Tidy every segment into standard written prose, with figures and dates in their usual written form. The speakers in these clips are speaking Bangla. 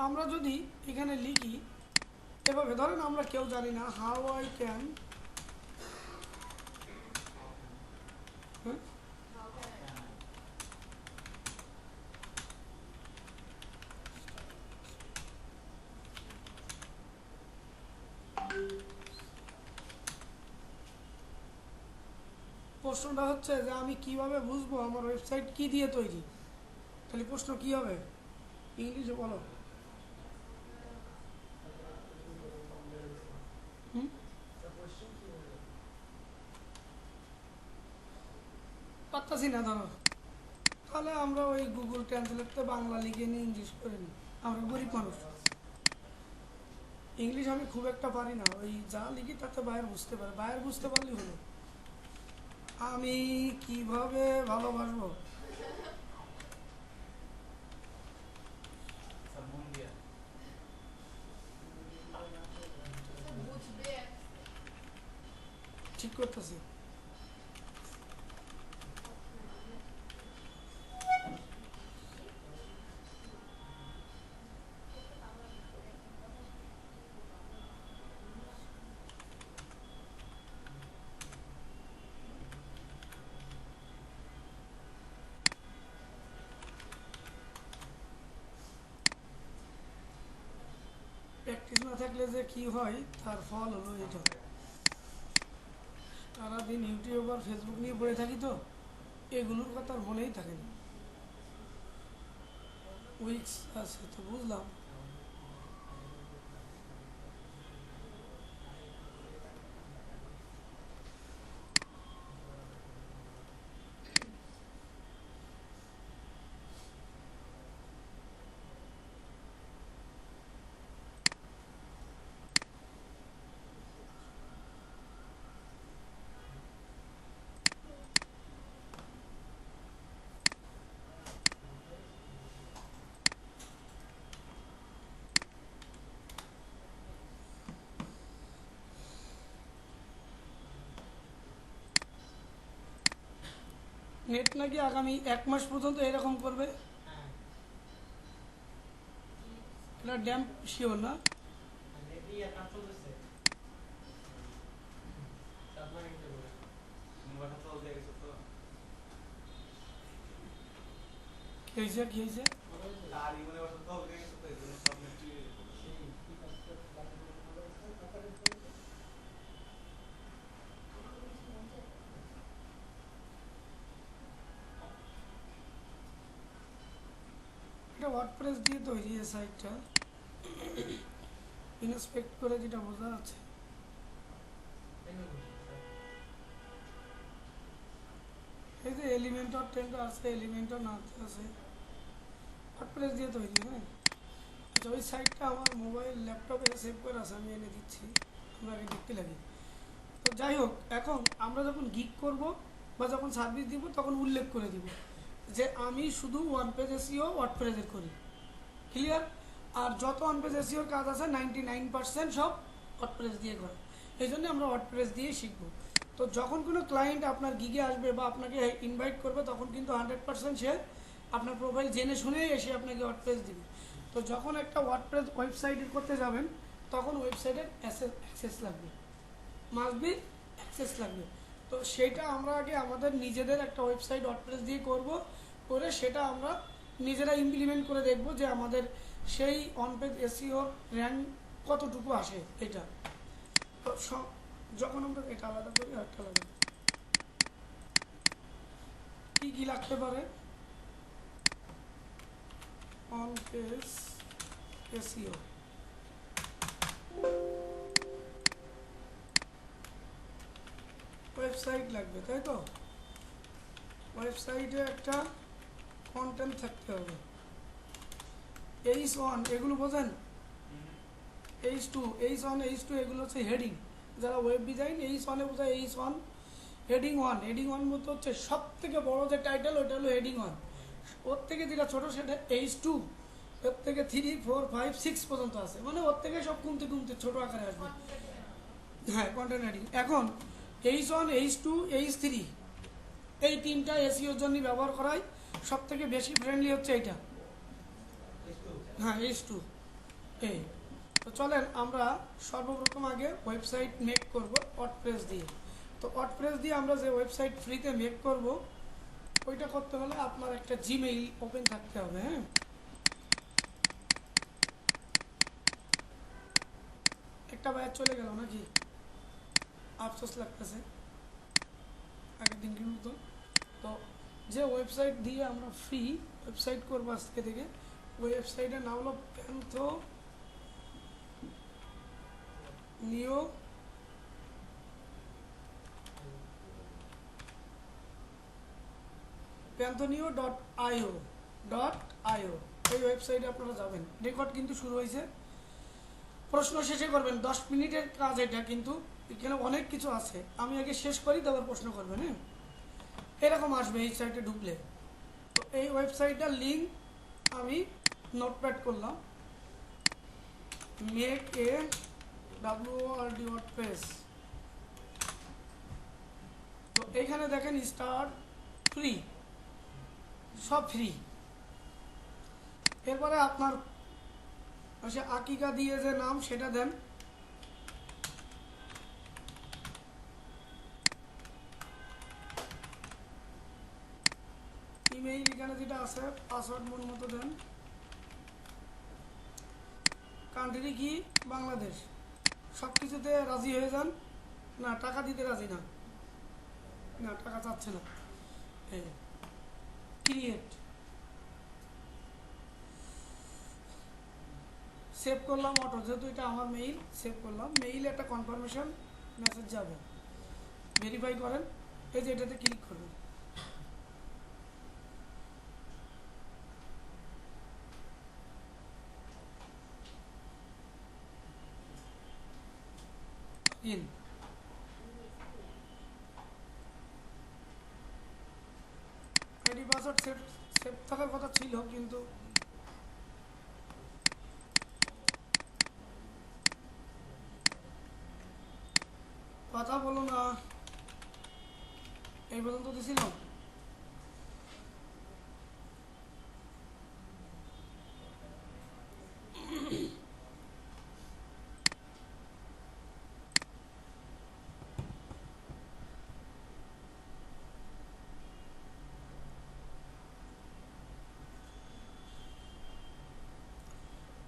আমরা যদি এখানে লিখি এভাবে, ধরেন আমরা কেউ জানি না হাউ আই ক্যান, প্রশ্নটা হচ্ছে যে আমি কিভাবে বুঝবো আমার ওয়েবসাইট কি দিয়ে তৈরি। তাহলে প্রশ্ন কি হবে, ইংলিশে বলো। পারতাছি না ধরো, তাহলে আমরা ওই গুগল ট্রান্সলেটে বাংলা লিখে নিয়ে ইংলিশ করে নিই। আমরা গরিব মানুষ, ইংলিশ আমি খুব একটা পারি না, ওই যা লিখি তাতে বাইরে বুঝতে পারে, বাইরে বুঝতে পারলেই হলো। আমি কিভাবে ভালোবাসবো, ঠিক করতেছি। প্র্যাকটিস না থাকলে যে কি হয় তার ফল হলো এটা। সারাদিন ইউটিউব আর ফেসবুক নিয়ে পড়ে থাকি তো এগুলোর কথা আর মনেই থাকে না। উইক্স আছে তো বুঝলাম। নেট নাকি আগামী 1 মাস পর্যন্ত এরকম করবে, এটা ড্যাম শিওর না। কি হয়েছে কি হয়েছে, এটা ওয়ার্ডপ্রেস দিয়ে তৈরি এই সাইটটা, ইনস্পেক্ট করে যেটা বোঝা যাচ্ছে। এই যে এলিমেন্টর টেন্ডার আছে, এলিমেন্টর নামতে আছে, ওয়ার্ডপ্রেস দিয়ে তৈরি। হ্যাঁ আচ্ছা, ওই সাইটটা আমার মোবাইল ল্যাপটপে সেভ করে আছে, আমি এনে দিচ্ছি, আপনাকে দেখতে লাগে। তো যাই হোক, এখন আমরা যখন গিগ করব বা যখন সার্ভিস দিব তখন উল্লেখ করে দিব যে আমি শুধু ওয়ান পেজ এসিও ওয়ার্ডপ্রেসের করি, ক্লিয়ার। আর যত ওয়ান পেজ এসিওর কাজ আছে 99% সব ওয়ার্ডপ্রেস দিয়ে করে, এই জন্য আমরা ওয়ার্ডপ্রেস দিয়ে শিখবো। তো যখন কোনো ক্লায়েন্ট আপনার গিগে আসবে বা আপনাকে ইনভাইট করবে তখন কিন্তু 100% সে আপনার প্রোফাইল জেনে শুনেই এসে আপনাকে ওয়ার্ডপ্রেস দিবে। তো যখন একটা ওয়ার্ডপ্রেস ওয়েবসাইটের করতে যাবেন তখন ওয়েবসাইটের অ্যাক্সেস লাগবে, মাস্ট বি অ্যাক্সেস লাগবে। তো সেটা আমরা আগে আমাদের নিজেদের একটা ওয়েবসাইট ওয়ার্ডপ্রেস দিয়ে করব, করে সেটা আমরা নিজেরা ইমপ্লিমেন্ট করে দেখব যে আমাদের সেই অন পেজ এসইও র্যাঙ্ক কতটুকু আসে এটা। তো যখন আমরা এটা আলাদা করি আর একটা আলাদা, কী কী লাগতে পারে অন পেজ এসইও, ওয়েবসাইট লাগবে তাই তো, ওয়েবসাইটে একটা কন্টেন্ট থাকতে হবে। H1 এগুলো বোঝেন, H2 H1 H2 এগুলো হচ্ছে হেডিং। যারা ওয়েব ডিজাইন H1 বোঝায় H1 হেডিং 1, হেডিং 1 মতো হচ্ছে সব থেকে বড় যে টাইটেল ওইটা হলো হেডিং 1, ওর থেকে যেটা ছোটো সেটা H2, ওর থেকে 3, 4, 5, 6 পর্যন্ত আছে, মানে ওর থেকে সব কমতে কমতে ছোটো আকারে আসবে। হ্যাঁ কন্টেন্ট হেডিং। এখন H1 H2 H3 এই তিনটা এসইওর জন্য ব্যবহার করাই, সব থেকে বেশি ফ্রেন্ডলি হচ্ছে এইটা। হ্যাঁ H2, এই তো চলেন আমরা সর্বপ্রথম আগে ওয়েবসাইট মেক করব ওয়ার্ডপ্রেস দিয়ে। তো ওয়ার্ডপ্রেস দিয়ে আমরা যে ওয়েবসাইট ফ্রিতে মেক করব ওইটা করতে হলে আপনার একটা জিমেইল ওপেন থাকতে হবে। হ্যাঁ, একটা ব্যাচ চলে গেল নাকি, আফসোস লাগতেছে আগের দিন কিন্তু। তো যে ওয়েবসাইট দিয়ে আমরা ফ্রি ওয়েবসাইট করবো আজকে থেকে, ওই ওয়েবসাইটের নাম হলো প্যান্থোনিও প্যান্থোনিও.io এই ওয়েবসাইটে আপনারা যাবেন। রেকর্ড কিন্তু শুরু হয়েছে, প্রশ্ন শেষে করবেন, 10 মিনিটের কাজ এটা, কিন্তু এখানে অনেক কিছু আছে। আমি আগে শেষ করি তারপর প্রশ্ন করবেন। হ্যাঁ, এরকম আসবে এই সাইটে ঢুকলে। তো এই ওয়েবসাইটটার লিঙ্ক আমি নোটপ্যাড করলাম, মেক এ WORD তো এখানে দেখেন স্টার্ট ফ্রি, সব ফ্রি। এরপরে আপনার আকিকা দিয়ে যে নাম সেটা দেন, ইমেইল এখানে যেটা আছে পাসওয়ার্ড মন মতো দেন, কান্ট্রি কি বাংলাদেশ, সব কিছুতে রাজি হয়ে যান। না, টাকা দিতে রাজি না, না টাকা চাচ্ছে না। ক্রিয়েট, সেভ করলাম অটো, যেহেতু এটা আমার মেইল সেভ করলাম। মেইলে একটা কনফার্মেশন মেসেজ যাবে, ভেরিফাই করেন, এই যে এটাতে ক্লিক করবেন। In ID password save save থাকার কথা ছিল, কিন্তু কথা বলো না, এই পর্যন্ত দিছিলাম।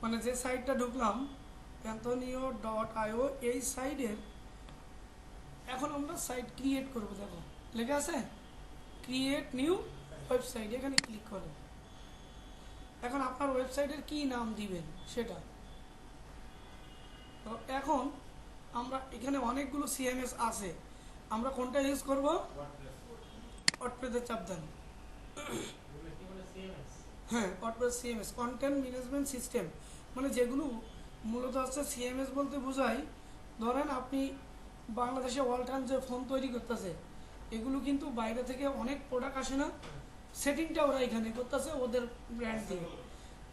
মানে যে সাইটটা ঢুকলাম প্যান্থোনিও.io, এই সাইটের এখন আমরা সাইট ক্রিয়েট করব। দেখো লেখা আছে ক্রিয়েট নিউ ওয়েবসাইট, এখানে ক্লিক করেন। এখন আপনার ওয়েবসাইটের কি নাম দিবেন সেটা। তো এখন আমরা এখানে অনেকগুলো সিএমএস আছে, আমরা কোনটা ইউজ করব? ওয়ার্ডপ্রেসের চাপ দেন। হ্যাঁ, WordPress CMS, content management system, মানে যেগুলো মূলত হচ্ছে সিএমএস বলতে বোঝায়, ধরেন আপনি বাংলাদেশে ওয়ালটন যে ফোন তৈরি করতেছে, এগুলো কিন্তু বাইরে থেকে অনেক প্রোডাক্ট আসে না, সেটিংটা ওরা এখানে করতেছে ওদের ব্র্যান্ড দিয়ে।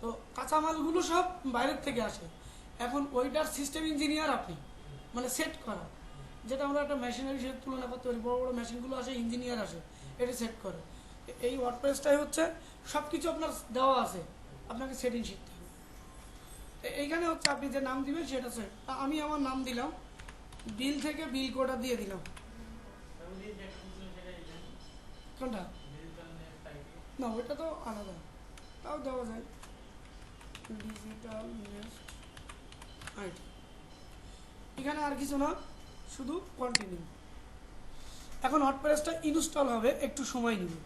তো কাঁচামালগুলো সব বাইরের থেকে আসে। এখন ওইটার সিস্টেম ইঞ্জিনিয়ার আপনি, মানে সেট করা, যেটা আমরা একটা মেশিনারি সাথে তুলনা করতে পারি, বড় বড় মেশিনগুলো আসে, ইঞ্জিনিয়ার আসে, এটা সেট করে। এই ওয়ার্ডপ্রেসটাই হচ্ছে সব কিছু আপনার দেওয়া আছে, আপনাকে সেটিং শিখতে হবে। এইখানে হচ্ছে আপনি যে নাম দিবেন সেটা সেট। আমি আমার নাম দিলাম, বিল থেকে বিল কোডটা দিয়ে দিলাম। কোনটা? না, ওইটা তো আলাদা, তাও দেওয়া যায়। ডিজিটাল নেক্সট আইডি, এখানে আর কিছু না, শুধু কন্টিনিউ। এখন ওয়ার্ডপ্রেসটা ইনস্টল হবে, একটু সময় নেবে।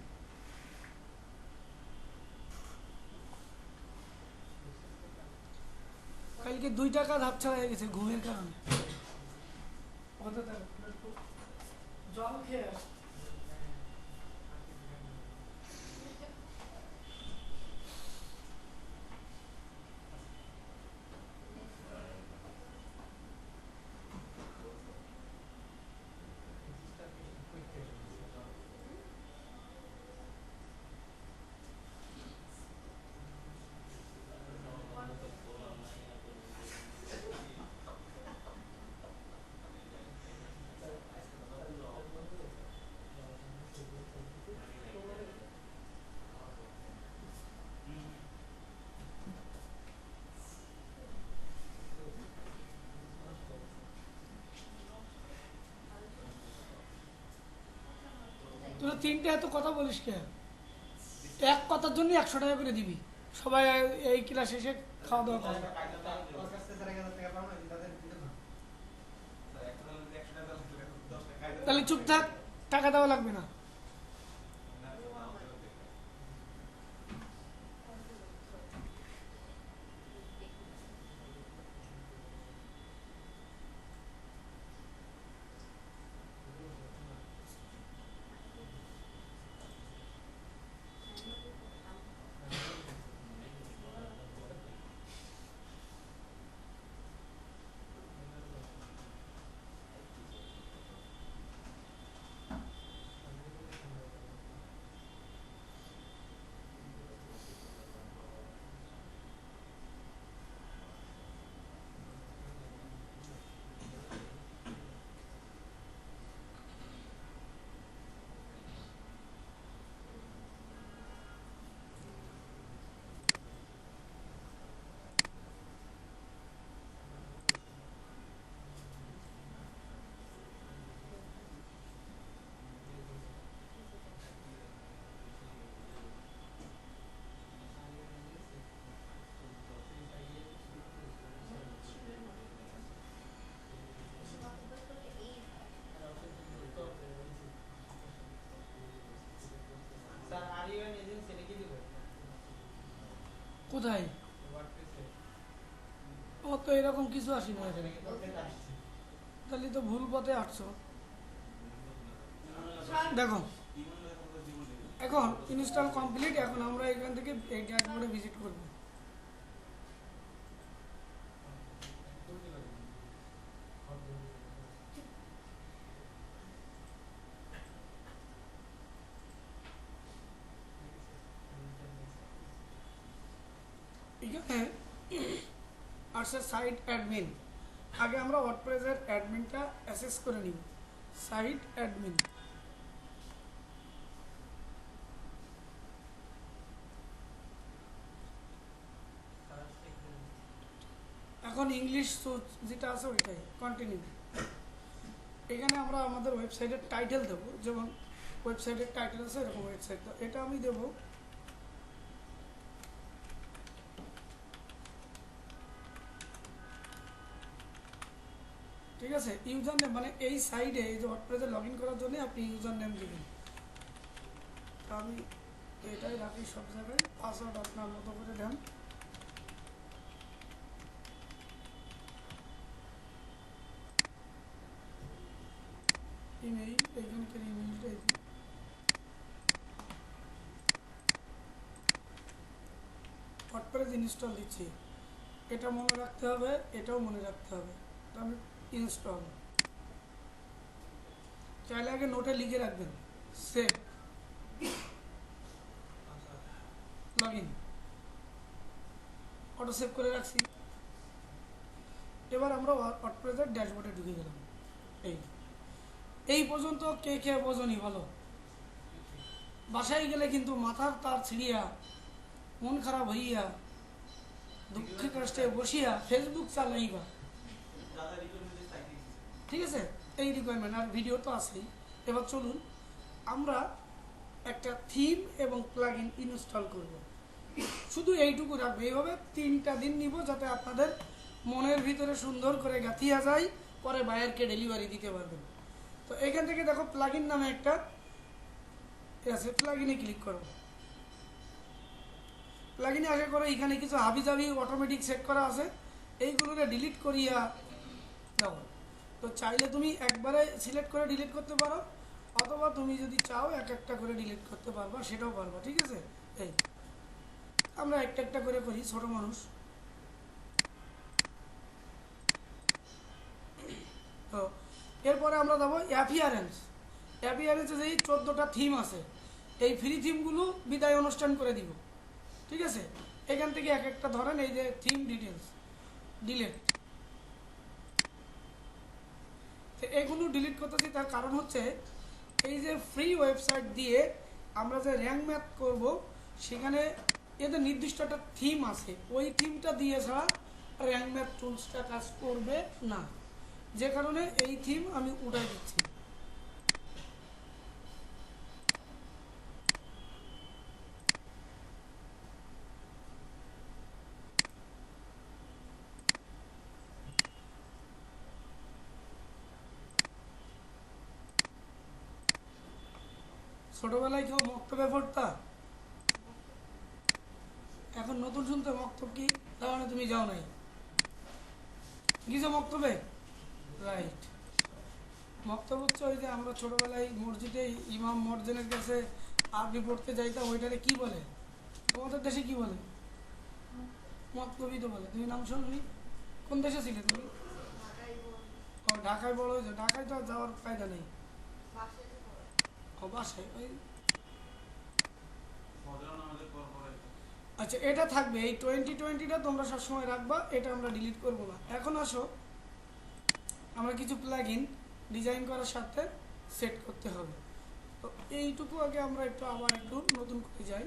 কালকে 2 টাকা ধাপ ছাড়া হয়ে গেছে ঘুমের কারণে। জল খেয়ে আস। তুই তো তিনটে এত কথা বলিস কে? এক কথার জন্য 100 টাকা করে দিবি। সবাই এই ক্লাস শেষে খাওয়া দাওয়া করবে। তাহলে চুপ থাক, টাকা দেওয়া লাগবে না। কোথায়? ও তো এরকম কিছু আসি না এখানে। তাহলে তো ভুল পথে আসছো। দেখো, এখন ইনস্টল কমপ্লিট। এখন আমরা এখান থেকে এই ড্যাশবোর্ডে ভিজিট করব। এখানে আসছে সাইট অ্যাডমিন। আগে আমরা ওয়ার্ডপ্রেসের অ্যাডমিনটা অ্যাক্সেস করে নিব। Site admin. এখন ইংলিশ যেটা আছে ওইটাই কন্টিনিউ। এখানে আমরা আমাদের ওয়েবসাইটের টাইটেল দেবো, যেমন ওয়েবসাইটের টাইটেল আছে এরকম ওয়েবসাইট। এটা আমি দেবো ঠিক আছে। ইউজার নেম মানে এই সাইডে এই যে ওয়ার্ডপ্রেসে লগ ইন করার জন্য আপনি ইউজার নেম দিবেন। আমি এটাই রাখি সব জায়গায়। পাসওয়ার্ড আপনার মতো করে দেন। ইমেইল, এইখানকার ইমেইলটাই দিই। ওয়ার্ডপ্রেস ইনস্টল দিচ্ছি। এটা মনে রাখতে হবে, এটাও মনে রাখতে হবে। আমি ইনস্টল চাইলে আগে নোটে লিখে রাখবেন। Save, log in, auto save করে রাখছি। এবার আমরা ওয়ার্ডপ্রেসের ড্যাশবোর্ডে ঢুকে গেলাম। এই পর্যন্ত কে কে বোঝনি বলো? বাসায় গেলে কিন্তু মাথার তার ছিঁড়িয়া, মন খারাপ হইয়া, দুঃখে কষ্টে বসিয়া ফেসবুক চালাইবা। ঠিক আছে, এই রিকোয়ারমেন্ট। আর ভিডিও তো আছেই। এবার চলুন আমরা একটা থিম এবং প্লাগ ইন ইনস্টল করব। শুধু এইটুকু রাখবো। এইভাবে 3টা দিন নিব, যাতে আপনাদের মনের ভিতরে সুন্দর করে গাঁথিয়া যায়, পরে বায়ারকে ডেলিভারি দিতে পারবেন। তো এখান থেকে দেখো প্লাগ ইন নামে একটা আছে, প্লাগ ইনে ক্লিক করো। প্লাগ ইনে আসার পরে এখানে কিছু হাবিজাবি অটোমেটিক সেট করা আছে, এইগুলোকে ডিলিট করিয়া দাও। তো চাইলে তুমি একবারে সিলেক্ট করে ডিলিট করতে পারো, অথবা তুমি যদি চাও এক একটা করে ডিলিট করতে পারবা, সেটাও পারবা। ঠিক আছে, এই আমরা একটা একটা করে করি, ছোট মানুষ। তো এরপরে আমরা যাবো অ্যাপিয়ারেন্স। অ্যাপিয়ারেন্সে যেই 14টা থিম আছে, এই ফ্রি থিমগুলো বিদায় অনুষ্ঠান করে দিব। ঠিক আছে, এখান থেকে এক একটা ধরেন, এই যে থিম ডিটেলস, ডিলিট। তো এগুলো ডিলিট করতেছি, তার কারণ হচ্ছে এই যে ফ্রি ওয়েবসাইট দিয়ে আমরা যে র্যাঙ্ক ম্যাথ করব, সেখানে এদের নির্দিষ্ট একটা থিম আছে, ওই থিমটা দিয়ে ছাড়া র্যাঙ্ক ম্যাথ টুলসটা কাজ করবে না। যে কারণে এই থিম আমি উঠাই দিচ্ছি। ছোটবেলায় কেউ মক্তবে পড়তা? এখন নতুন শুনতে মক্তব কি? তার মানে তুমি যাও নাই, গিয়েছো মক্তবে? রাইট। মক্তব হচ্ছে ওই যে আমরা ছোটবেলায় মসজিদে ইমাম মর্জেনের কাছে আরবি পড়তে যাইতাম, ওইটারে কি বলে? তোমাদের দেশে কি বলে? মক্তবই তো বলে। তুমি নাম শুনবি? কোন দেশে ছিলে তুমি? ও ঢাকায় বড় হয়েছে। ঢাকায় তো আর যাওয়ার ফায়দা নেই। ও বাসায় ওই। আচ্ছা, এটা থাকবে, এই 2020টা তোমরা সবসময় রাখবা, এটা আমরা ডিলিট করবো না। এখন আসো, আমরা কিছু প্লাগইন ডিজাইন করার সাথে সেট করতে হবে। তো এইটুকু আগে আমরা একটু আবার একটু নতুন করে যাই,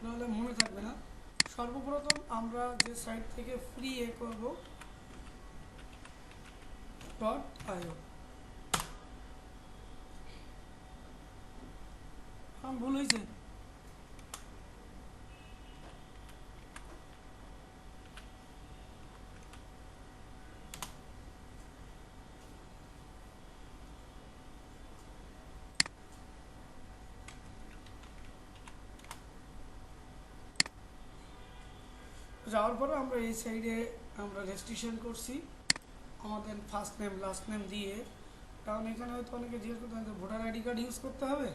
নাহলে মনে থাকবে না। সর্বপ্রথম আমরা যে সাইট থেকে ফ্রি করবো .io। ভুল হয়েছে। যাওয়ার পরে আমরা এই সাইডে আমরা রেজিস্ট্রেশন করছি আমাদের ফার্স্ট নেম লাস্ট নেম দিয়ে। কারণ এখানে হয়তো অনেকে জিজ্ঞেস করতে হবে ভোটার আইডি কার্ড ইউজ করতে হবে,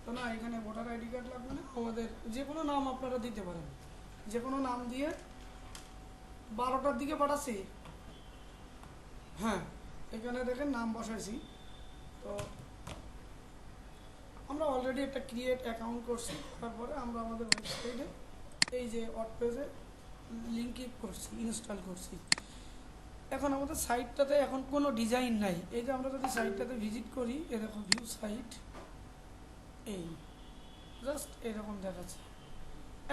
তো না, এখানে ভোটার আইডি কার্ড লাগবে না। আমাদের যে কোনো নাম আপনারা দিতে পারেন, যে কোনো নাম দিয়ে 12টার দিকে পাঠাচ্ছি। হ্যাঁ, এখানে দেখেন নাম বসাইছি। তো আমরা অলরেডি একটা ক্রিয়েট অ্যাকাউন্ট করছি, তারপরে আমরা আমাদের ওয়েবসাইটে এই যে ওয়ার্ডপ্রেসে লিঙ্ক করছি, ইনস্টল করছি। এখন আমাদের সাইটটাতে এখন কোনো ডিজাইন নাই। এই যে আমরা যদি সাইটটাতে ভিজিট করি, এরকম ভিউ সাইট, এই জাস্ট এরকম দেখাচ্ছে।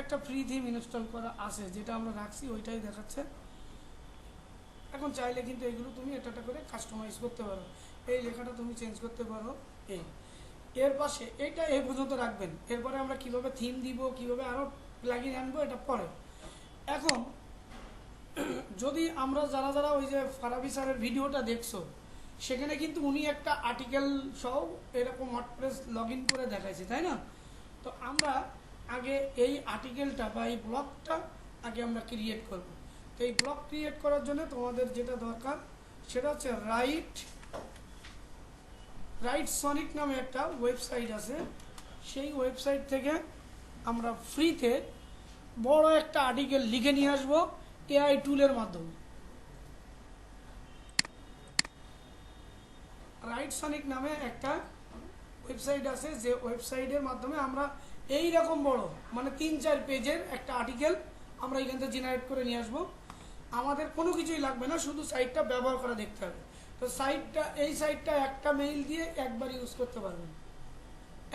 একটা ফ্রি থিম ইনস্টল করা আছে, যেটা আমরা রাখছি ওইটাই দেখাচ্ছে। এখন চাইলে কিন্তু এগুলো তুমি এটা করে কাস্টমাইজ করতে পারো। এই লেখাটা তুমি চেঞ্জ করতে পারো। এই এর পাশে এইটা এই পর্যন্ত রাখবেন। এরপরে আমরা কিভাবে থিম দিব, কিভাবে আরও প্লাগইন আনবো, এটা পরে। এখন যদি আমরা যারা যারা ওই যে ফারাবি স্যারের ভিডিওটা দেখছো, সেখানে কিন্তু উনি একটা আর্টিকেল সহ এরকম ওয়ার্ডপ্রেস লগ ইন করে দেখাইছে, তাই না? তো আমরা আগে এই আর্টিকেলটা বা এই ব্লগটা আগে আমরা ক্রিয়েট করব। তো এই ব্লগ ক্রিয়েট করার জন্য তোমাদের যেটা দরকার সেটা হচ্ছে রাইট সনিক নামে একটা ওয়েবসাইট আছে। সেই ওয়েবসাইট থেকে আমরা ফ্রিতে বড় একটা আর্টিকেল লিখে নিয়ে আসবো এআই টুলের মাধ্যমে। রাইট সনিক নামে একটা ওয়েবসাইট আছে, যে ওয়েবসাইটের মাধ্যমে আমরা এই রকম বড় মানে 3-4 পেজের একটা আর্টিকেল আমরা এখান থেকে জেনারেট করে নিয়ে আসবো। আমাদের কোনো কিছুই লাগবে না, শুধু সাইটটা ব্যবহার করা দেখতে হবে। তো এই সাইটটা একটা মেইল দিয়ে একবার ইউজ করতে পারবেন,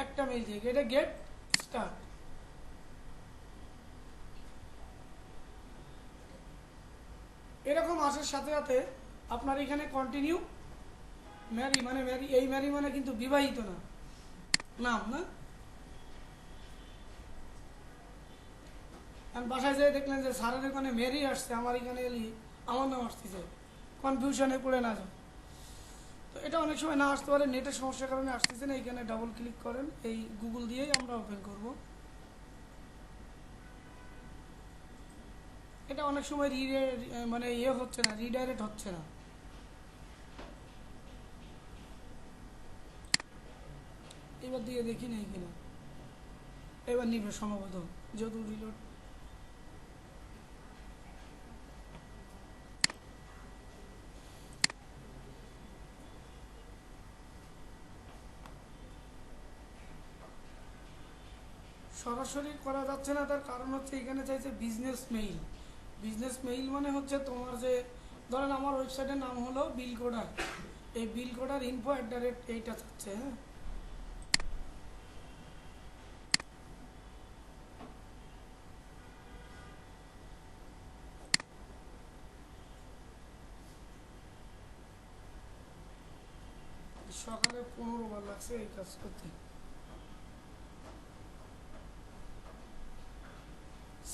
একটা মেইল দিয়ে। এটা গেট স্টার্ট। এরকম আসার সাথে সাথে আপনার এখানে কন্টিনিউ ম্যারি মানে ম্যারি, এই ম্যারি মানে কিন্তু বিবাহিত না, নাম না। বাসায় যেয়ে দেখলেন যে স্যারের এখানে মেরি আসছে, আমার এখানে এলি আমার নাম আসতেছে, কনফিউশনে পড়ে না যাও। তো এটা অনেক সময় না আসতে পারে, নেটের সমস্যার কারণে আসতেছে না। এখানে ডাবল ক্লিক করেন, এই গুগল দিয়েই আমরা ওপেন করব। এটা অনেক সময় মানে হচ্ছে না, রিডাইরেক্ট হচ্ছে না। এবার দিয়ে দেখি নেই কিনা, এবার নিবে সম্ভবত, যেহেতু রিলোড। সরাসরি করা যাচ্ছে না, তার কারণ হচ্ছে এখানে চাইছে বিজনেস মেইল। বিজনেস মেইল মানে হচ্ছে তোমার যে, ধরেন আমার ওয়েবসাইটের নাম হলো বিল কোডার, এই বিল কোডার info@ এইটা চাচ্ছে। হ্যাঁ, সকালে 15 বার লাগছে এই কাজ করতে,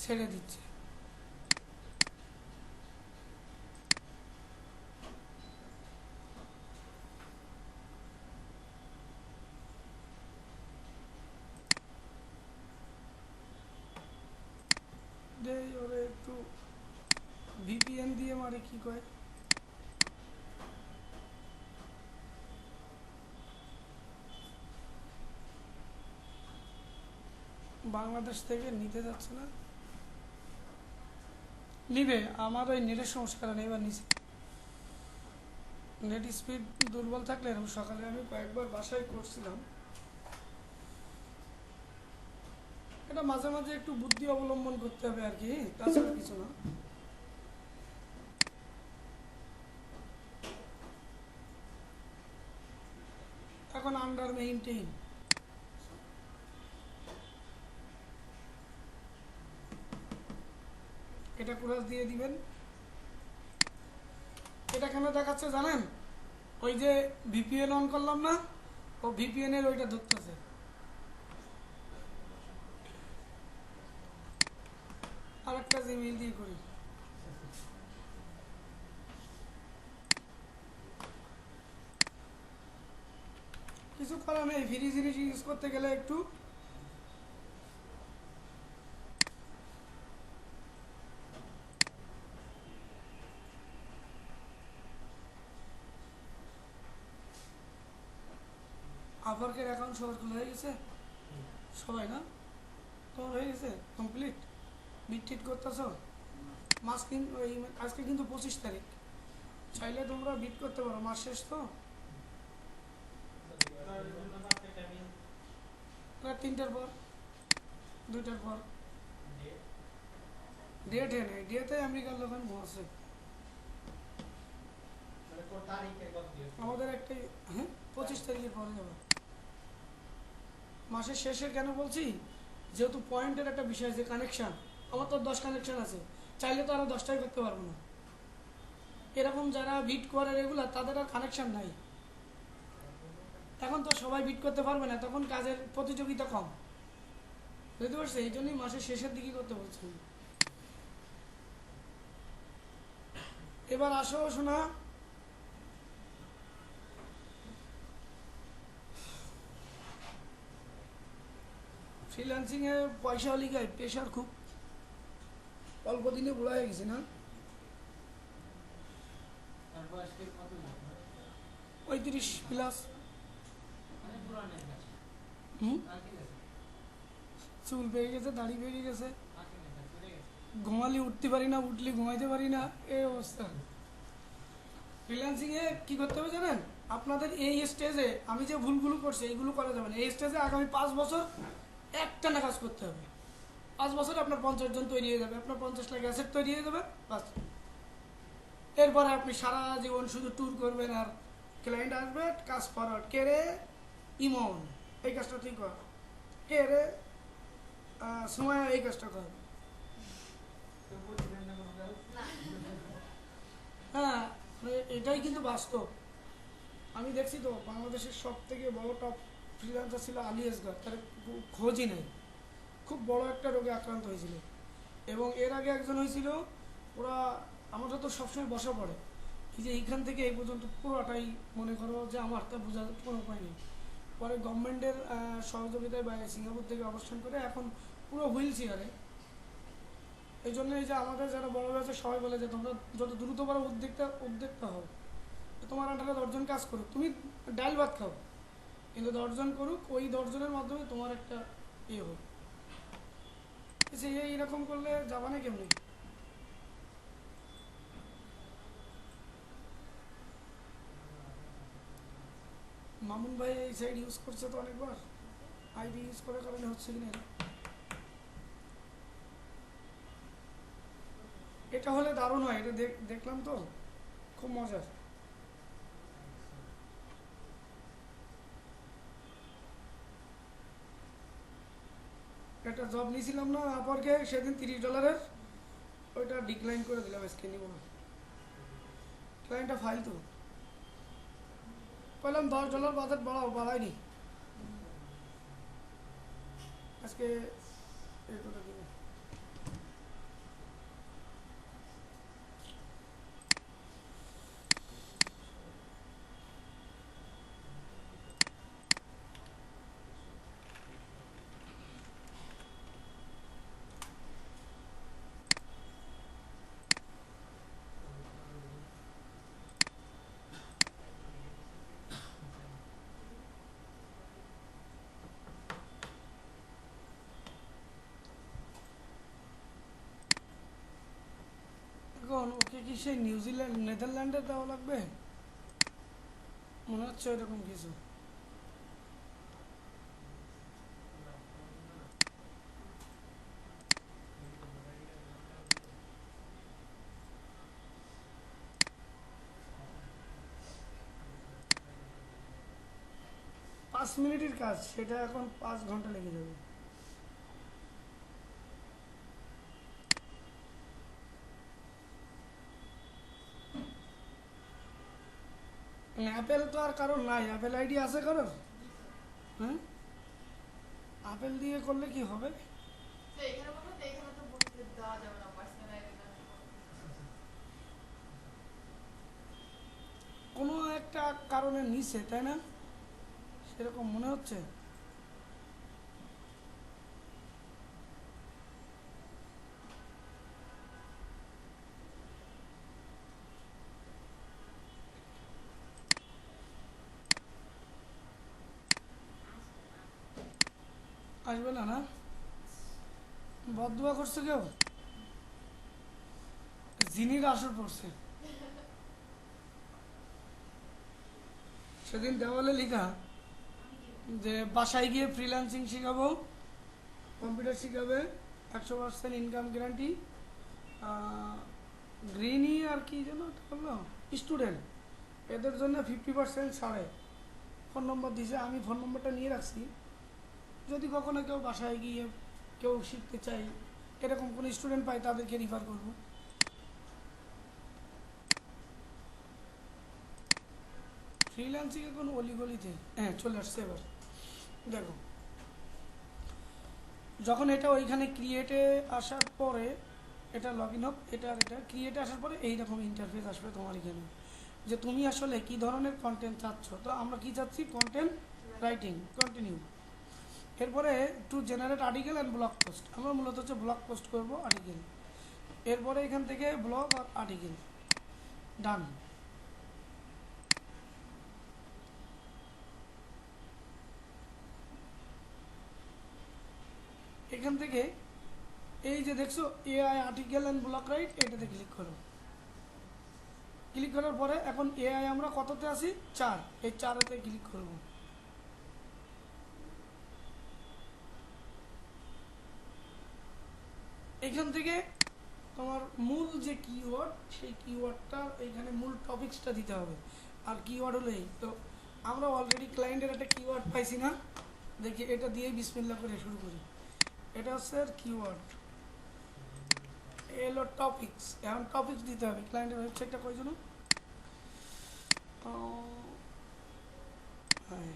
ছেড়ে দিচ্ছে। একটু ভিপিএন দিয়ে মারে কি কয় বাংলাদেশ থেকে নিতে যাচ্ছে না, নিবে আমার ওই নেটের সমস্যা কারণে এবার নিচে নেট স্পিড দুর্বল থাকলে এরকম সকালে আমি কয়েকবার বাসায় করছিলাম। এটা মাঝে মাঝে একটু বুদ্ধি অবলম্বন করতে হবে আর কি, তাছাড়া কিছু না। এখন আন্ডার মেইনটেইন, এটা ক্রস দিয়ে দিবেন। এটা কেন দেখাচ্ছে জানেন, ওই যে ভিপিএন অন করলাম না, ও ভিপিএন এর ওইটা ধরতেছে। আর একটা জিমেইল দিয়ে করি, কিছু করার নেই, ফ্রি জিনিস ইউজ করতে গেলে একটু আপওয়ার্কের অ্যাকাউন্ট সবার খোলা হয়ে গেছে, সবাই না তোমার হয়ে গেছে কমপ্লিট, বিট টিট করতেছ মাস কিন্তু ওই আজকে কিন্তু 25 তারিখ, চাইলে তোমরা বিট করতে পারো, মাস শেষ তো। রাত 3টার পর, 2টার পর, ডেট নেই, ডেটে আমেরিকার লোক আছে আমাদের একটাই, হ্যাঁ 25 তারিখের পরে যাবে। মাসের শেষের কেন বলছি, যেহেতু পয়েন্টের একটা বিষয় আছে, কানেকশান, আমার তো 10 কানেকশান আছে, চাইলে তো আরও 10টাই করতে পারবো না। এরকম যারা বিট করে রেগুলার তাদের আর কানেকশান নাই, এখন তো সবাই বিট করতে পারবে না, তখন কাজের প্রতিযোগিতা কম, বুঝতে পারছি, এই জন্যই মাসের শেষের দিকে করতে বলছি। এবার আসো শোনা, ফ্রিল্যান্সিংয়ে পয়সা লিগায় প্রেশার খুব, অল্প দিনে বুড়া হয়ে গেছে না, 35+। হুম, চুল পেয়ে গেছে, দাড়ি পেয়ে গেছে, ঘুমালি উঠতে পারি না, উঠলে ঘুমাইতে পারি না, এই অবস্থা। ফ্রিল্যান্সিংয়ে কী করতে হবে জানেন, আপনাদের এই স্টেজে আমি যে ভুলগুলো করছি এইগুলো করা যাবে না, এই স্টেজে আগামী 5 বছর একটানা কাজ করতে হবে। 5 বছরে আপনার 50 জন তৈরি হয়ে যাবে, আপনার 50 লাখ অ্যাসেট তৈরি হয়ে যাবে, বাস। এরপরে আপনি সারা জীবন শুধু ট্যুর করবেন আর ক্লায়েন্ট আসবে, কাজ ফরওয়ার্ড, কে রে ইমন এই কাজটা তুই কর, কে রে সময় এই কাজটা কর। হ্যাঁ এটাই কিন্তু বাস্তব, আমি দেখছি তো বাংলাদেশের সব থেকে বড় টপ ফ্রিল্যান্সার ছিল আলী আসগর, তার খোঁজই নেই, খুব বড় একটা রোগে আক্রান্ত হয়েছিল, এবং এর আগে একজন হয়েছিল, ওরা আমরা তো সবসময় বসা পড়ে, এই যে এইখান থেকে এই পর্যন্ত পুরোটাই মনে করো যে আমার তা বোঝার কোনো উপায় নেই। পরে গভর্নমেন্টের সহযোগিতায় বা সিঙ্গাপুর থেকে অবস্থান করে এখন পুরো হুইল চেয়ারে। এই জন্য এই যে আমাদের যারা বড় হয়েছে সবাই বলে যে তোমরা যত দ্রুত পারো উদ্যোক্তা হও, তোমার আন্ডারে 10 জন কাজ করুক, তুমি ডাল ভাত খাও, কিন্তু 10 জন করুক, ওই 10 জনের মাধ্যমে তোমার একটা ইয়ে হোক। এইরকম করলে যাবা না কেমনি। মামুন ভাই এই সাইড ইউজ করছে তো অনেকবার, আইডি ইউজ করার কারণে হচ্ছে কিনা। এটা হলে দারুণ হয়, এটা দেখলাম তো খুব মজার। একটা জব নিয়েছিলাম না আপরকে সেদিন $30, ওইটা ডিক্লাইন করে দিলাম, আজকে নিব না, ক্লায়েন্টটা ফালতু, বললাম $10 বাজেট বাড়ায়নি, আজকে এই করে দিব। এখন ওকে কি সেই নিউজিল্যান্ড নেদারল্যান্ডে দেওয়া লাগবে? মনে হচ্ছে এরকম কিছু। পাঁচ মিনিটের কাজ, সেটা এখন 5 ঘন্টা লেগে যাবে। অ্যাপেল তো আর কারোর নাই, অ্যাপেল আইডি আছে কারোর? হ্যাঁ, আপেল দিয়ে করলে কি হবে? কোনো একটা কারণে নিচে, তাই না? সেরকম মনে হচ্ছে। আসবে না না? বদুয়া করছে কেউ? জিনির আসর পড়ছে সেদিন দেওয়ালে লিখা যে বাসায় গিয়ে ফ্রিল্যান্সিং শিখাবো, কম্পিউটার শিখাবে, 100% ইনকাম গ্যারান্টি, গ্রিনি আর কি যেন বললো, স্টুডেন্ট, এদের জন্য 50% ছাড়ে। ফোন নম্বর দিয়েছে, আমি ফোন নম্বরটা নিয়ে রাখছি। যদি কখনো কেউ বাসায় গিয়ে কেউ শিখতে চাই, এরকম কোনো স্টুডেন্ট পাই, তাদেরকে রিফার করবো। ফ্রিল্যান্সিং এখন অলিগলিতে, হ্যাঁ চলে আসছে এবার। দেখো, যখন এটা ওইখানে ক্রিয়েটে আসার পরে, এটা লগ ইন হোক, এটা ক্রিয়েটে আসার পরে এইরকম ইন্টারফেস আসবে তোমার এখানে, যে তুমি আসলে কি ধরনের কন্টেন্ট চাচ্ছ। তো আমরা কি চাচ্ছি? Content writing, continue. এরপরে to generate article and blog post, আমরা মূলত হচ্ছে ব্লগ পোস্ট করবো, আর্টিকেল। এরপরে এখান থেকে ব্লগ আর আর্টিকেল, ডান। এখান থেকে এই যে দেখছো AI article and blog right, এটাতে ক্লিক করো। ক্লিক করার পরে এখন এআই আমরা কততে আসি? 4, এই 4-এতে ক্লিক করব। এখান থেকে তোমার মূল যে কিওয়ার্ড, সেই কিওয়ার্ডটা এইখানে মূল টপিক্সটা দিতে হবে। আর কিওয়ার্ড হলো এই তো, আমরা অলরেডি ক্লায়েন্টের একটা কিওয়ার্ড পাইছি না, দেখি এটা দিয়েই বিসমিল্লাহ করে শুরু করি। এটা হচ্ছে কিওয়ার্ড, এলো টপিক্স। এখন টপিক্স দিতে হবে। ক্লায়েন্টের ওয়েবসাইটটা কই জন্য? হ্যাঁ,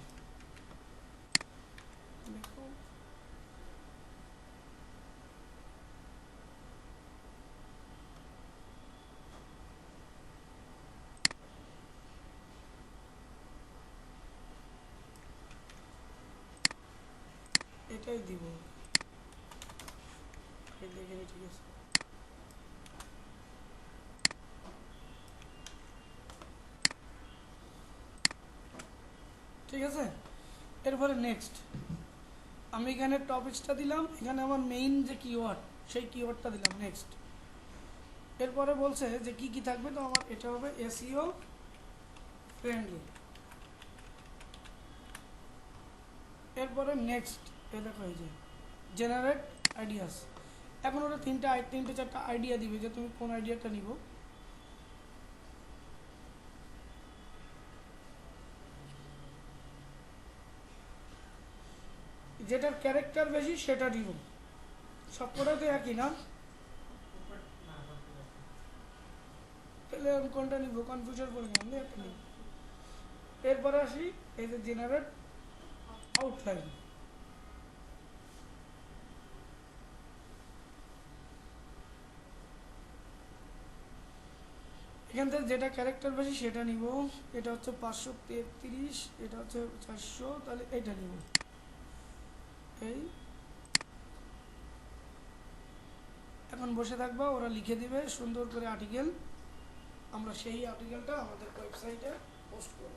দেখো এটাই দিব, দেখে নি, ঠিক আছে। ঠিক আছে, এরপরে নেক্সট আমি এখানে টপিক্সটা দিলাম, এখানে আমার মেইন যে কিওয়ার্ড, সেই কিওয়ার্ডটা দিলাম, নেক্সট। এরপরে বলছে যে কি কি থাকবে, তো আমার এটা হবে এসইও ফ্রেন্ডলি। এরপরে নেক্সট, এ দেখো এই যে জেনারেট আইডিয়াস। এখন ওরা তিনটে চারটা আইডিয়া দিবে, যে তুমি কোন আইডিয়াটা নিব। যেটার ক্যারেক্টার বেশি সেটা দিব, সবকটাতে একই না, তাহলে আমি কোনটা নিব? কনফিউশন পড়ে গেলাম, একটা নিব। এরপরে আসি এই যে জেনারেট আউটলাইন। এখান থেকে যেটা ক্যারেক্টার বেশি সেটা নিব। এটা হচ্ছে 533, এটা হচ্ছে 400, তাহলে এটা নিব। এই এখন বসে থাকবা, ওরা লিখে দিবে সুন্দর করে আর্টিকেল, আমরা সেই আর্টিকেলটা আমাদের ওয়েবসাইটে পোস্ট করব।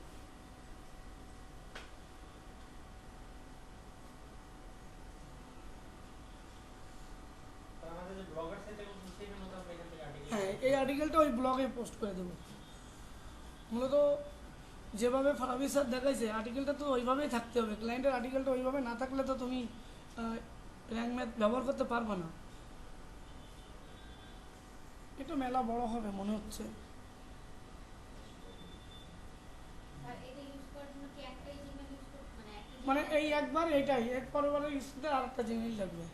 হ্যাঁ, এই আর্টিকেলটা ওই ব্লগে পোস্ট করে দেবো। মূলত যেভাবে ফারাবি স্যার দেখাইছে আর্টিকেলটা তো ওইভাবেই থাকতে হবে, ক্লায়েন্টের আর্টিকেলটা ওইভাবে না থাকলে তো তুমি র্যাঙ্ক ম্যাথ ব্যবহার করতে পারবে না। এটা মেলা বড় হবে মনে হচ্ছে। মানে এই একবার এইটাই, এর পরের ইস্যুতে আর একটা জিমেইল লাগবে।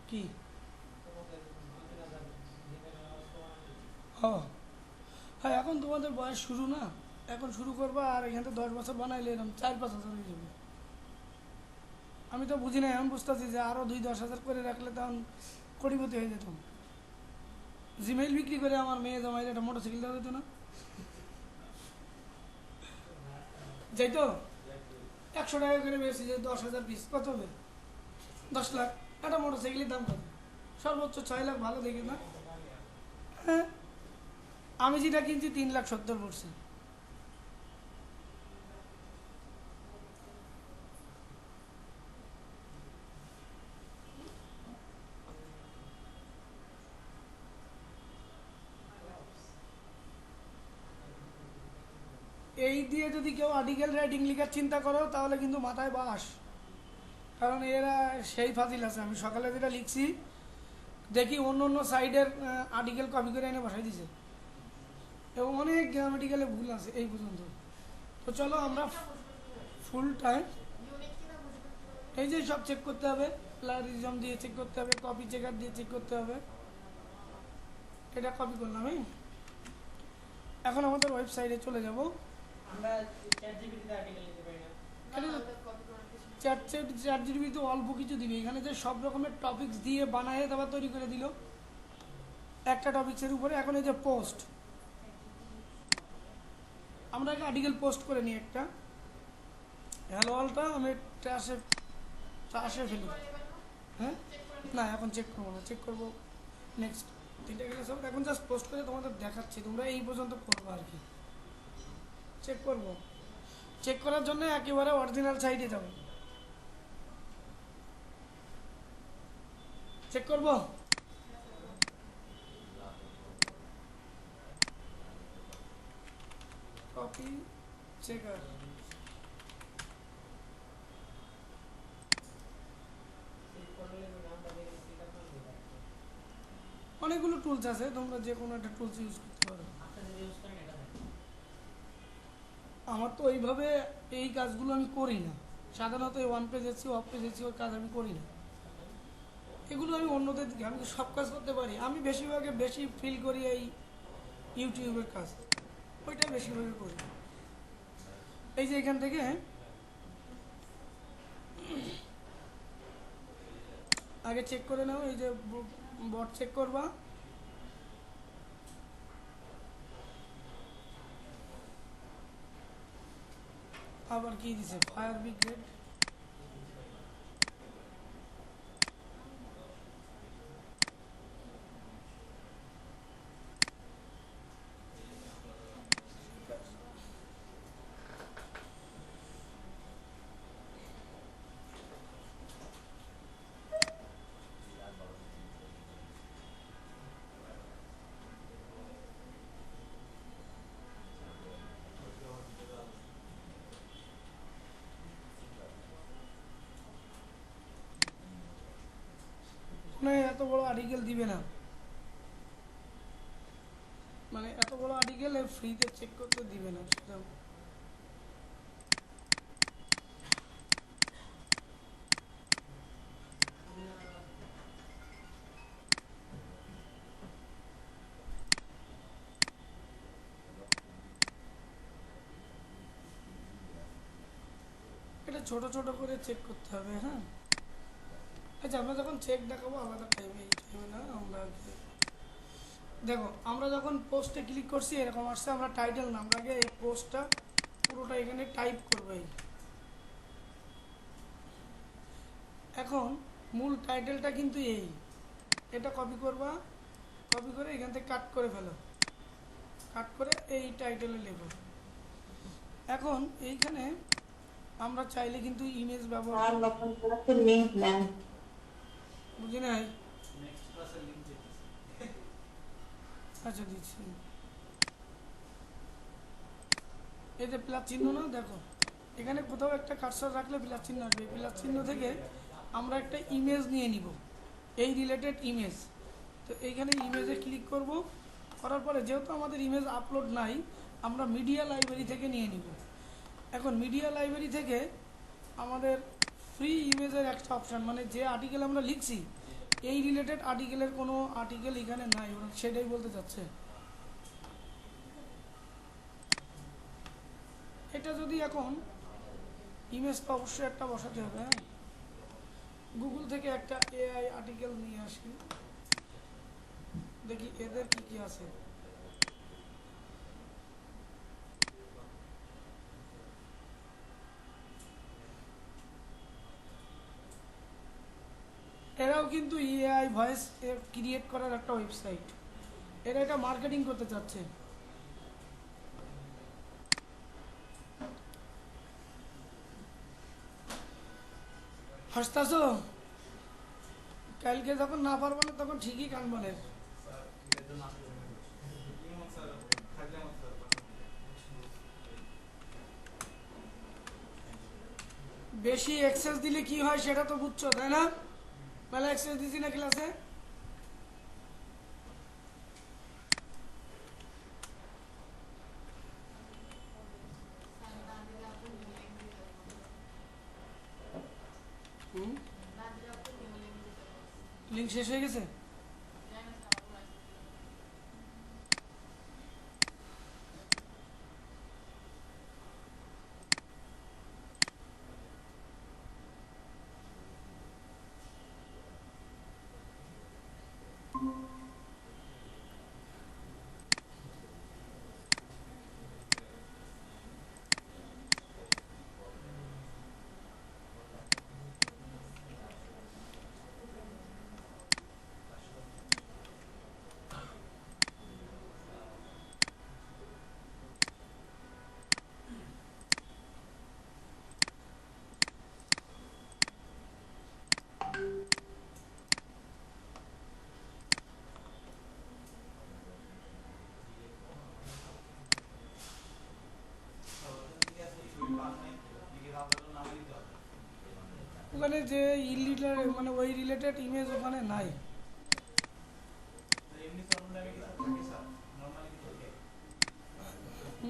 কি হ্যাঁ হ্যাঁ, এখন তোমাদের বয়স শুরু না, এখন শুরু করবা আর এখান থেকে 10 বছর বানাইলে এরকম 4-5 হাজার হয়ে যাবে। আমি তো বুঝি না, এখন বুঝতেছি যে আরও 2-10 হাজার করে রাখলে তখন কোটিপতি হয়ে যেতাম। জিমেইল বিক্রি করে আমার মেয়ে জামাইলে একটা মোটরসাইকেল দেওয়া যেত না? যাই তো 100 টাকা করে বেশি, যে 10,000 পিস কত হবে? 10 লাখ। একটা মোটরসাইকেলের দাম কত? সর্বোচ্চ 6 লাখ, ভালো দেখে না? হ্যাঁ, আমি যেটা কিনছি 3,70,000 পড়ছে। এই দিয়ে যদি কেউ আর্টিকেল রাইটিং লেখার চিন্তা করো তাহলে কিন্তু মাথায় বাস। কারণ এরা সেই ফাজিল আছে, আমি সকালে যেটা লিখছি দেখি অন্য অন্য সাইডের আর্টিকেল কপি করে এনে বসাই দিছে, এবং অনেক গ্রামাটিক্যালে ভুল আছে এই পর্যন্ত। তো চলো আমরা ফুল টাইম এই যে সব চেক করতে হবে, প্লারিজম দিয়ে চেক করতে হবে, কপি চেকার দিয়ে চেক করতে হবে। এটা কপি করলাম আমি। এখন আমাদের ওয়েবসাইটে চলে যাব। আমরা চ্যাট জিপিটিতে আর্টিকেল লিখতে পারি না। চ্যাট জিপিটি তো অল্প কিছু দিবে, এখানে যে সব রকমের টপিকস দিয়ে বানায় তারপর তৈরি করে দিল একটা টপিক্সের উপরে। এখন এই যে পোস্ট, আমরা একটা আর্টিকেল পোস্ট করে নিই একটা, হ্যালো অলটা আমি ট্রাশে ফেলি। হ্যাঁ না, এখন চেক করবো না, চেক করবো নেক্সট 3টা ক্লাস হবে। এখন জাস্ট পোস্ট করে তোমাদের দেখাচ্ছি, তোমরা এই পর্যন্ত করবো আর কি। চেক করবো, চেক করার জন্য একেবারে অরিজিনাল সাইটে যাবো, চেক করবো। কপি চেকার, অনেকগুলো টুলস আছে, তোমরা যে কোনো একটা টুলস ইউজ করতে পারো। আমার তো ওইভাবে এই কাজগুলো আমি করি না, সাধারণত এই on page SEO off page SEO ওর কাজ আমি করি না, এগুলো আমি অন্যদের দিকে, আমি তো সব কাজ করতে পারি। আমি বেশি ফিল করি এই ইউটিউবের কাজ, ওইটা বেশিরভাগে করি। এই যে এখান থেকে আগে চেক করে নাও, এই যে বট চেক করবা, আবার কি দিছে ফায়ার ব্রিগেড, মানে এত বড় আর্টিকেল দিবে না, মানে এত বড় আর্টিকেল ফ্রিতে চেক করতে দিবে না সেটা। এটা ছোট ছোট করে চেক করতে হবে। হ্যাঁ, আচ্ছা আমরা যখন চেক দেখাবো আলাদা টাইমে, এই টাইমে না, আমরা দেখো আমরা যখন পোস্টে ক্লিক করছি এরকম আসছে, আমরা টাইটেল না, আমরা আগে এই পোস্টটা পুরোটা এখানে টাইপ করবো। এখন মূল টাইটেলটা কিন্তু এটা কপি করবা, কপি করে এখান থেকে কাট করে ফেলো, কাট করে এই টাইটেলে লেখো। এখন এইখানে আমরা চাইলে কিন্তু ইমেজ ব্যবহার আর নতুন ক্লাসের লিংক নেন। বুঝি নাই। নেক্সট ক্লাসের লিংক দিতেছি। আচ্ছা দিচ্ছি। এই যে প্লাস চিহ্ন না, দেখো এখানে কোথাও একটা কার্সর রাখলে প্লাস চিহ্ন আসবে। প্লাস চিহ্ন থেকে আমরা একটা ইমেজ নিয়ে নিব, এই রিলেটেড ইমেজ। তো এইখানে ইমেজে ক্লিক করব, করার পরে যেহেতু আমাদের ইমেজ আপলোড নাই, আমরা মিডিয়া লাইব্রেরি থেকে নিয়ে নিব। এখন মিডিয়া লাইব্রেরি থেকে আমাদের ফ্রি ইমেজের একটা অপশান, মানে যে আর্টিকেল আমরা লিখছি এই রিলেটেড আর্টিকেলের কোনো আর্টিকেল এখানে নাই, ওরা সেটাই বলতে চাচ্ছে। এটা যদি এখন ইমেজটা অবশ্যই একটা বসাতে হবে। হ্যাঁ, গুগল থেকে একটা এআই আর্টিকেল নিয়ে আসি, দেখি এদের কি কি আছে। এরাও কিন্তু এআই ভয়েস ক্রিয়েট করার একটা ওয়েবসাইট, এরা এটা মার্কেটিং করতে চাচ্ছে। হাসতাছো, কালকে যখন না পারবো না তখন ঠিকই কান বলে। বেশি অ্যাক্সেস দিলে কি হয় সেটা তো বুঝছো, তাই না? মেলা অ্যাক্সেস দিছি না ক্লাসে। লিঙ্ক শেষ হয়ে গেছে। ওখানে যে ইলিটার মানে ওই রিলেটেড ইমেজ ওখানে নাই।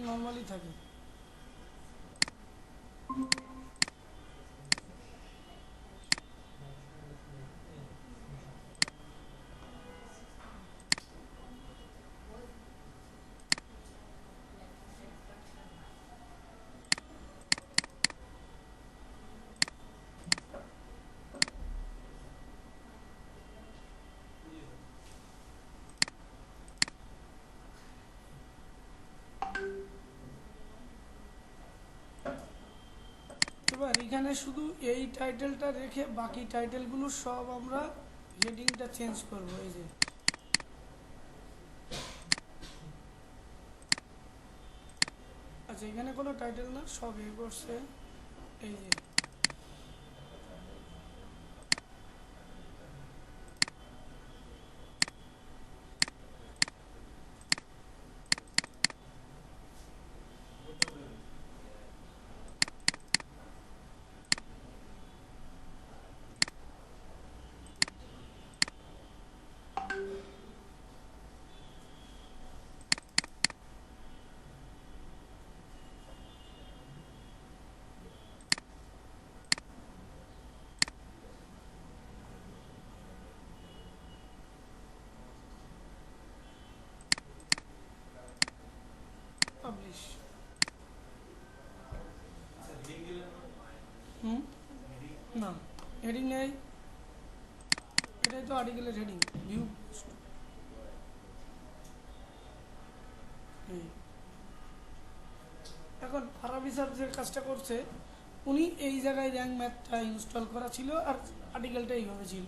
নর্মালি থাকে। এবার এখানে শুধু এই টাইটেলটা রেখে বাকি টাইটেলগুলো সব আমরা হেডিংটা চেঞ্জ করব। এই যে আচ্ছা, এখানে কোনো টাইটেল না, সব এ করছে। এই যে পাবলিশ। না, হেডিং নেই, এটাই তো আর্টিকেলের হেডিং। ভিউ এখন ফারাবি স্যার যে কাজটা করছে, উনি এই জায়গায় র্যাঙ্ক ম্যাথটা ইনস্টল করা ছিল আর আর্টিকেলটা এইভাবে ছিল।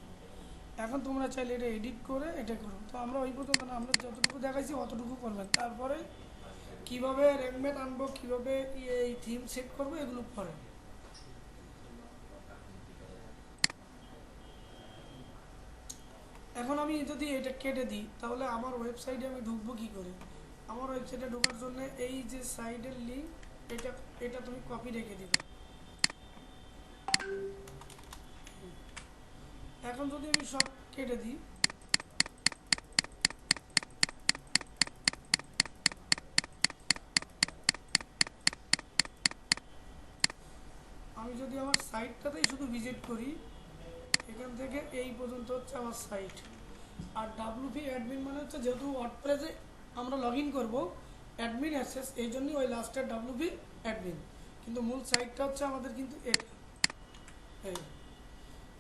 এখন তোমরা চাইলে এটা এডিট করে এটা করো। তো আমরা ওই পর্যন্ত না, আমরা যতটুকু দেখাইছি অতটুকু করবেন, তারপরে কিভাবে র্যাঙ্কমেট আনবো, কিভাবে এই থিম সেট করবো, এগুলো পরে। এখন আমি যদি এটা কেটে দিই তাহলে আমার ওয়েবসাইটে আমি ঢুকবো কী করে? আমার ওয়েবসাইটে ঢোকার জন্য এই যে সাইডের লিঙ্ক, এটা এটা তুমি কপি রেখে দিবে। এখন যদি আমি সব কেটে দিই, আমি যদি আমার সাইটটাতেই শুধু ভিজিট করি, এখান থেকে এই পর্যন্ত হচ্ছে আমার সাইট। আর ডাব্লুপি অ্যাডমিন মানে হচ্ছে যেহেতু ওয়ার্ডপ্রেসে আমরা লগ ইন করবো, অ্যাডমিন অ্যাক্সেস, এই জন্যই ওই লাস্টের ডাব্লুপি অ্যাডমিন, কিন্তু মূল সাইটটা হচ্ছে আমাদের কিন্তু এটা। এই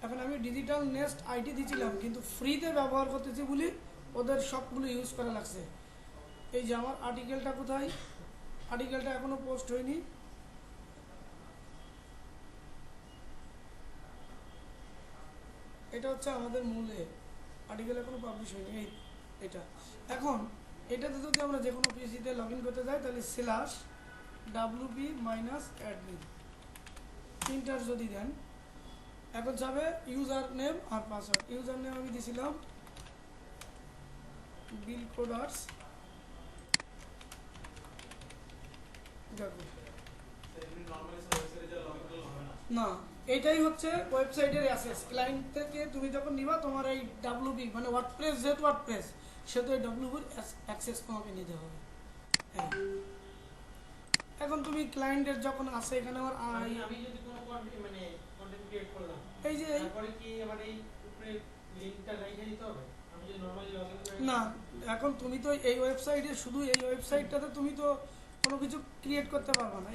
এখন আমি ডিজিটাল নেস্ট আইডি দিয়েছিলাম, কিন্তু ফ্রিতে ব্যবহার করতেছি বলি ওদের সবগুলো ইউজ করা লাগছে। এই যে আমার আর্টিকেলটা কোথায়, আর্টিকেলটা এখনও পোস্ট হয়নি, এটা হচ্ছে আমাদের মূলে আর্টিকেল এখনো পাবলিশ হয়নি। এই এটা এখন এটাতে যদি আমরা যে কোনো পিসিতে লগ ইন করতে যাই তাহলে slash WP minus admin inter যদি দেন, এখন যাবে ইউজার নেম আর পাসওয়ার্ড। ইউজার নেম আমি দিয়েছিলাম বিল কোডার্স, দেখো না, এটাই হচ্ছে ওয়েবসাইটের অ্যাক্সেস। ক্লায়েন্ট থেকে তুমি যখন নিবা তোমার এই ডাব্লুবি মানে ওয়ার্ডপ্রেস, যেহেতু ওয়ার্ডপ্রেস সেহেতু এই ডাব্লুবির অ্যাক্সেস তোমাকে নিতে হবে। এখন তুমি ক্লায়েন্টের যখন আসে এখানে আমার আমি যদি কোনো মানে কন্টেন্ট ক্রিয়েট করলাম, এই যে তারপরে কি আমার এই উপরে লিংকটা রেখে দিতে হবে? আমি যদি নরমালি লগইন করি না, এখন তুমি তো এই ওয়েবসাইটে শুধু এই ওয়েবসাইটটাতে তুমি তো কোনো কিছু ক্রিয়েট করতে পারবে না।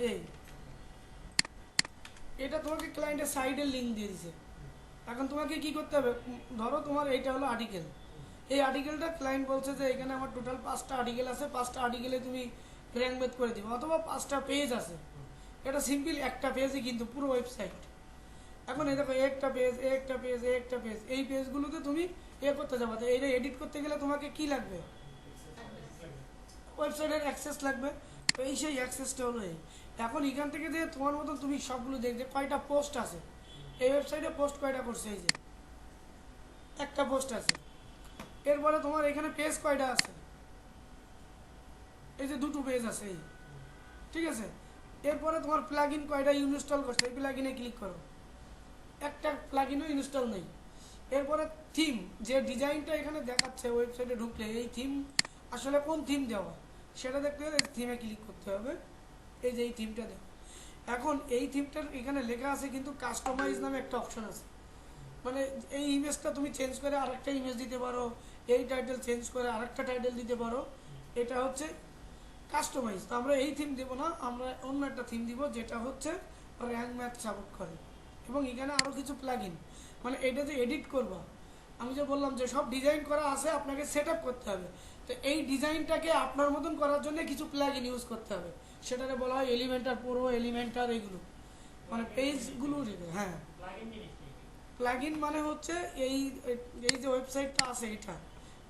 এটা তোমাকে ক্লায়েন্টের সাইডের লিঙ্ক দিয়ে দিছে। এখন তোমাকে কি করতে হবে, ধরো তোমার এইটা হলো আর্টিকেল, এই আর্টিকেলটা ক্লায়েন্ট বলছে যে এখানে আমার টোটাল 5টা আর্টিকেল আছে, 5টা আর্টিকেলে তুমি র্যাঙ্ক বেদ করে দিবে, অথবা 5টা পেজ আছে, এটা সিম্পল একটা পেজই কিন্তু পুরো ওয়েবসাইট। এখন এই দেখো একটা পেজ, একটা পেজ, একটা পেজ, এই পেজগুলোতে তুমি করতে যাবে, তো এইটা এডিট করতে গেলে তোমাকে কি লাগবে, ওয়েবসাইটের অ্যাক্সেস লাগবে। তো এই সেই অ্যাক্সেসটা হলো এই। এখন এখান থেকে যে তোমার মতন তুমি সবগুলো দেখবে কয়টা পোস্ট আছে, এই ওয়েবসাইটে পোস্ট কয়টা করছে, এই যে একটা পোস্ট আছে। এরপরে তোমার এখানে পেজ কয়টা আছে, এই যে 2টো পেজ আছে, এই ঠিক আছে। এরপরে তোমার প্লাগইন কয়টা ইনস্টল করছে, এই প্লাগইনে ক্লিক করো, একটা প্লাগইনও ইনস্টল নেই। এরপরে থিম, যে ডিজাইনটা এখানে দেখাচ্ছে ওয়েবসাইটে ঢুকলে, এই থিম আসলে কোন থিম দেওয়া সেটা দেখতে হলে থিমে ক্লিক করতে হবে। এই যে এই থিমটা দেখো, এখন এই থিমটার এখানে লেখা আছে কিন্তু কাস্টমাইজ নামে একটা অপশন আছে, মানে এই ইমেজটা তুমি চেঞ্জ করে আরেকটা ইমেজ দিতে পারো, এই টাইটেল চেঞ্জ করে আরেকটা টাইটেল দিতে পারো, এটা হচ্ছে কাস্টমাইজ। তো আমরা এই থিম দেবো না, আমরা অন্য একটা থিম দিব যেটা হচ্ছে র্যাঙ্ক ম্যাথ সাপোর্ট করে। এবং এখানে আরও কিছু প্লাগইন, মানে এটা যে এডিট করবা, আমি যে বললাম যে সব ডিজাইন করা আছে, আপনাকে সেট আপ করতে হবে। তো এই ডিজাইনটাকে আপনার মতন করার জন্য কিছু প্লাগইন ইউজ করতে হবে, সেটাকে বলা হয় এলিমেন্টার প্রো, এলিমেন্টার, এইগুলো মানে পেজগুলো। হ্যাঁ, প্লাগইন মানে হচ্ছে এই এই যে ওয়েবসাইটটা আছে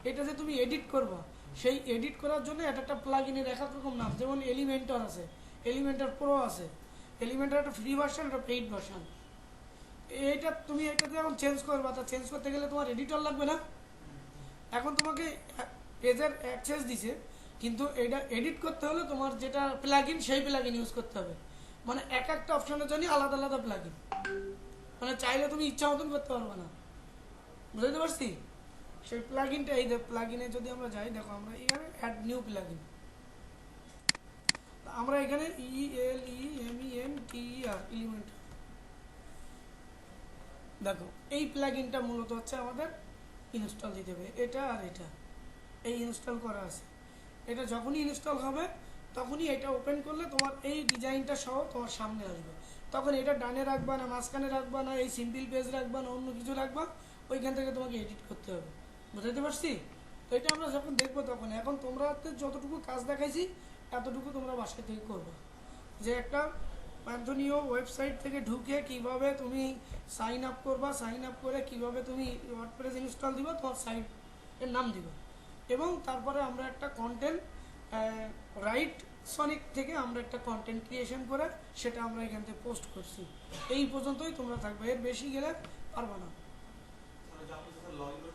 এটা যে তুমি এডিট করবা, সেই এডিট করার জন্য একটা প্লাগইনের এক এক রকম নাম, যেমন এলিমেন্টার আছে, এলিমেন্টার প্রো আছে, এলিমেন্টার একটা ফ্রি ভার্সন, একটা পেইড ভার্সন। এটা তুমি এটাতে যখন চেঞ্জ করবা, তা চেঞ্জ করতে গেলে তোমার এডিটর লাগবে না। এখন তোমাকে পেজের অ্যাক্সেস দিছে, কিন্তু এটা এডিট করতে হলে তোমার যেটা প্লাগইন সেই প্লাগইন ইউজ করতে হবে। মানে এক একটা অপশনের জন্য আলাদা আলাদা প্লাগইন, মানে চাইলে তুমি ইচ্ছা মতন করতে পারবে না, বুঝতে পারছি। সেই প্লাগইনটা, এই প্লাগইনে যদি আমরা যাই, দেখো আমরা এখানে অ্যাড নিউ প্লাগইন, আমরা এখানে ELEMENTER এলিমেন্টার, দেখো এই প্লাগইনটা মূলত হচ্ছে আমাদের ইনস্টল দিতে হবে, এটা আর এটা এই ইনস্টল করা আছে। এটা যখনই ইনস্টল হবে তখনই এটা ওপেন করলে তোমার এই ডিজাইনটা সহ তোমার সামনে আসবে। তখন এটা ডানে রাখবা না, মাঝখানে রাখবা না, এই সিম্পল পেজ রাখবা না, অন্য কিছু রাখবা, ওইখান থেকে তোমাকে এডিট করতে হবে, বুঝতে পারছি। তো এটা আমরা যখন দেখবো তখন, এখন তোমরা যতটুকু কাজ দেখাইছি এতটুকু তোমরা বাসায় থেকে করবা, যে একটা প্যান্থনিও ওয়েবসাইট থেকে ঢুকে কিভাবে তুমি সাইন আপ করবা, সাইন আপ করে কিভাবে তুমি ওয়ার্ডপ্রেস ইনস্টল দিবা, তোমার সাইটের নাম দিবা, এবং তারপরে আমরা একটা কন্টেন্ট রাইট সনিক থেকে আমরা একটা কন্টেন্ট ক্রিয়েশন করে সেটা আমরা এখান থেকে পোস্ট করছি। এই পর্যন্তই তোমরা থাকবে, এর বেশি গেলে পারবা না। মানে আপনি লগ ইন